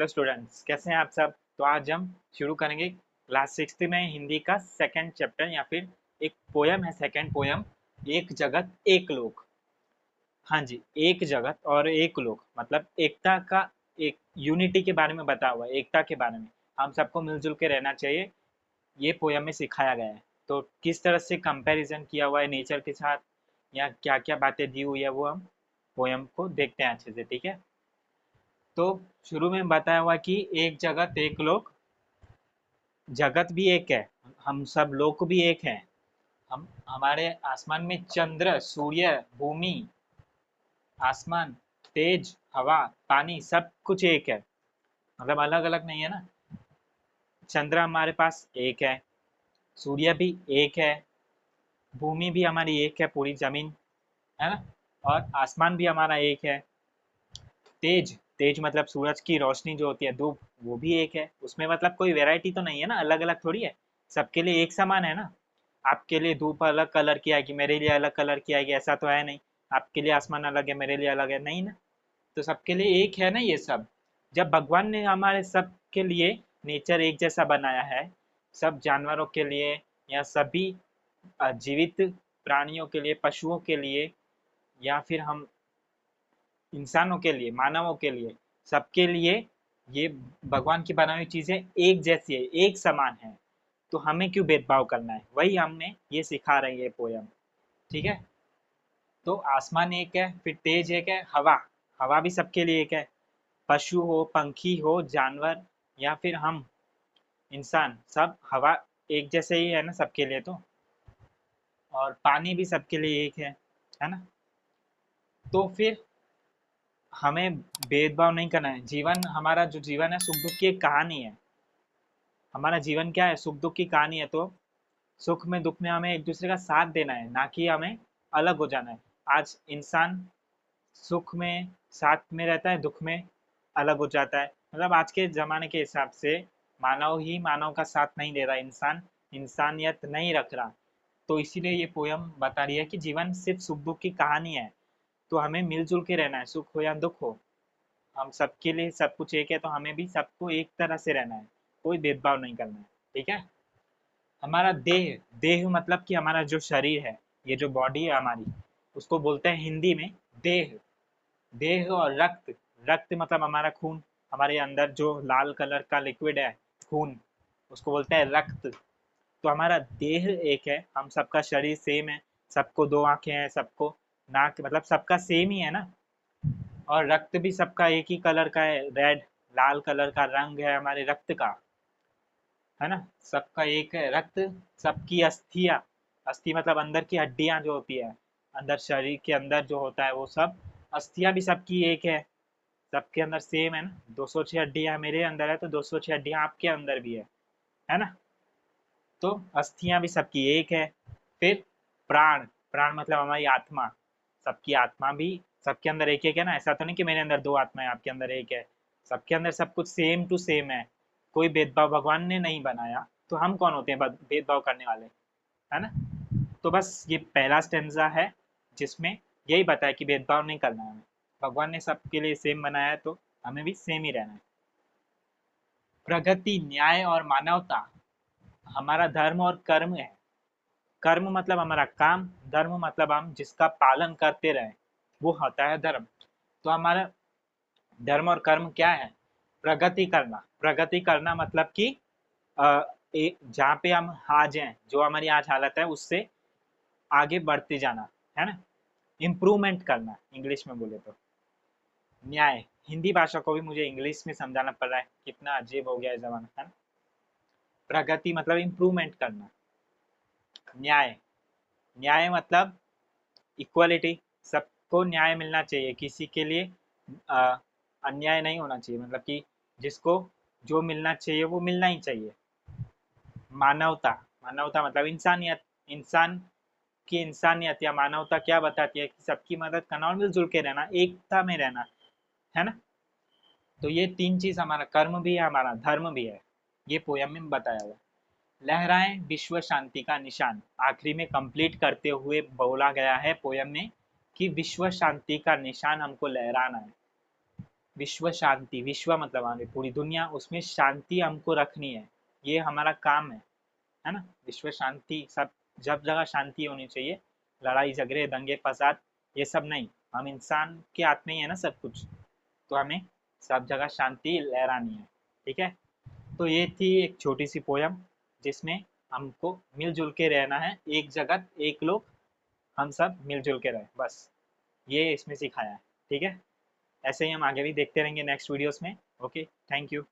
Hello students, कैसे हैं आप सब। तो आज हम शुरू करेंगे क्लास 6th में हिंदी का सेकंड चैप्टर या फिर एक पोयम है, सेकंड पोयम, एक जगत एक लोक। हाँ जी, एक जगत और एक लोक मतलब एकता का, एक यूनिटी के बारे में बता हुआ है, एकता के बारे में। हम सबको मिलजुल के रहना चाहिए, ये पोयम में सिखाया गया है। तो किस तरह से कंपैरिजन किया हुआ है नेचर के साथ या क्या क्या बातें दी हुई है वो हम पोयम को देखते हैं अच्छे से, ठीक है। तो शुरू में बताया हुआ कि एक जगत एक लोक, जगत भी एक है, हम सब लोक भी एक हैं। हम हमारे आसमान में चंद्र, सूर्य, भूमि, आसमान, तेज, हवा, पानी सब कुछ एक है, मतलब अलग अलग नहीं है ना। चंद्र हमारे पास एक है, सूर्य भी एक है, भूमि भी हमारी एक है, पूरी जमीन है ना, और आसमान भी हमारा एक है। तेज, तेज मतलब सूरज की रोशनी जो होती है, धूप, वो भी एक है। उसमें मतलब कोई वैरायटी तो नहीं है ना, अलग अलग थोड़ी है, सबके लिए एक समान है ना। आपके लिए धूप अलग कलर की आएगी, मेरे लिए अलग कलर की आएगी, ऐसा तो है नहीं। आपके लिए आसमान अलग है, मेरे लिए अलग है, नहीं ना। तो सबके लिए एक है ना ये सब। जब भगवान ने हमारे सबके लिए नेचर एक जैसा बनाया है, सब जानवरों के लिए या सभी जीवित प्राणियों के लिए, पशुओं के लिए, या फिर हम इंसानों के लिए, मानवों के लिए, सबके लिए ये भगवान की बनाई हुई चीजें एक जैसी है, एक समान है। तो हमें क्यों भेदभाव करना है, वही हमें ये सिखा रही है पोयम, ठीक है। तो आसमान एक है, फिर तेज एक है, हवा, हवा भी सबके लिए एक है। पशु हो, पंखी हो, जानवर, या फिर हम इंसान, सब हवा एक जैसे ही है ना सबके लिए। तो और पानी भी सबके लिए एक है ना। तो फिर हमें भेदभाव नहीं करना है। जीवन, हमारा जो जीवन है सुख दुख की एक कहानी है। हमारा जीवन क्या है, सुख दुख की कहानी है। तो सुख में दुख में हमें एक दूसरे का साथ देना है, ना कि हमें अलग हो जाना है। आज इंसान सुख में साथ में रहता है, दुख में अलग हो जाता है। मतलब आज के ज़माने के हिसाब से मानव ही मानव का साथ नहीं दे रहा, इंसान इंसानियत नहीं रख रहा। तो इसीलिए ये पोयम बता रही है कि जीवन सिर्फ सुख दुख की कहानी है। तो हमें मिलजुल के रहना है, सुख हो या दुख हो, हम सबके लिए सब कुछ एक है। तो हमें भी सबको एक तरह से रहना है, कोई भेदभाव नहीं करना है, ठीक है। हमारा देह, देह मतलब कि हमारा जो शरीर है, ये जो बॉडी है हमारी, उसको बोलते हैं हिंदी में देह। देह और रक्त, रक्त मतलब हमारा खून, हमारे अंदर जो लाल कलर का लिक्विड है, खून, उसको बोलते हैं रक्त। तो हमारा देह एक है, हम सबका शरीर सेम है, सबको दो आंखें हैं, सबको नाक, मतलब सबका सेम ही है ना। और रक्त भी सबका एक ही कलर का है, रेड, लाल कलर का रंग है हमारे रक्त का, है ना। सबका एक है रक्त। सबकी अस्थियां, अस्थि मतलब अंदर की हड्डियां जो होती है, अंदर शरीर के अंदर जो होता है वो सब, अस्थियां भी सबकी एक है, सबके अंदर सेम है ना। 206 हड्डियां मेरे अंदर है, तो 206 हड्डियां आपके अंदर भी है ना। तो अस्थियां भी सबकी एक है। फिर प्राण, प्राण मतलब हमारी आत्मा, सबकी आत्मा भी सबके अंदर एक एक है ना। ऐसा तो नहीं कि मेरे अंदर दो आत्मा है, आपके अंदर एक है। सबके अंदर सब कुछ सेम टू सेम है, कोई भेदभाव भगवान ने नहीं बनाया। तो हम कौन होते हैं भेदभाव करने वाले, है ना। तो बस ये पहला स्टेंजा है जिसमें यही बताया कि भेदभाव नहीं करना है हमें। भगवान ने सबके लिए सेम बनाया है, तो हमें भी सेम ही रहना है। प्रगति, न्याय और मानवता हमारा धर्म और कर्म है। कर्म मतलब हमारा काम, धर्म मतलब हम जिसका पालन करते रहें, वो होता है धर्म। तो हमारा धर्म और कर्म क्या है, प्रगति करना। प्रगति करना मतलब कि जहाँ पे हम आज हैं, जो हमारी आज हालत है उससे आगे बढ़ते जाना, है ना। इम्प्रूवमेंट करना इंग्लिश में बोले तो। न्याय, हिंदी भाषा को भी मुझे इंग्लिश में समझाना पड़ रहा है, कितना अजीब हो गया है जमाना, है ना। प्रगति मतलब इम्प्रूवमेंट करना। न्याय, न्याय मतलब इक्वालिटी, सबको न्याय मिलना चाहिए, किसी के लिए अ, अन्याय नहीं होना चाहिए, मतलब कि जिसको जो मिलना चाहिए वो मिलना ही चाहिए। मानवता, मानवता मतलब इंसानियत। इंसान की इंसानियत या मानवता क्या बताती है कि सबकी मदद करना और मिलजुल के रहना, एकता में रहना, है ना। तो ये तीन चीज, हमारा कर्म भी है, हमारा धर्म भी है, ये पोयम में बताया हुआ है। लहराएं विश्व शांति का निशान, आखिरी में कंप्लीट करते हुए बोला गया है पोयम में कि विश्व शांति का निशान हमको लहराना है। विश्व शांति, विश्व मतलब हमारी पूरी दुनिया, उसमें शांति हमको रखनी है, ये हमारा काम है ना। विश्व शांति, सब जब जगह शांति होनी चाहिए, लड़ाई झगड़े दंगे फसाद ये सब नहीं, हम इंसान के हाथ में ही है ना सब कुछ, तो हमें सब जगह शांति लहरानी है, ठीक है। तो ये थी एक छोटी सी पोयम जिसमें हमको मिलजुल के रहना है, एक जगत एक लोग, हम सब मिलजुल के रहें, बस ये इसमें सिखाया है, ठीक है। ऐसे ही हम आगे भी देखते रहेंगे नेक्स्ट वीडियोस में। Okay, thank you.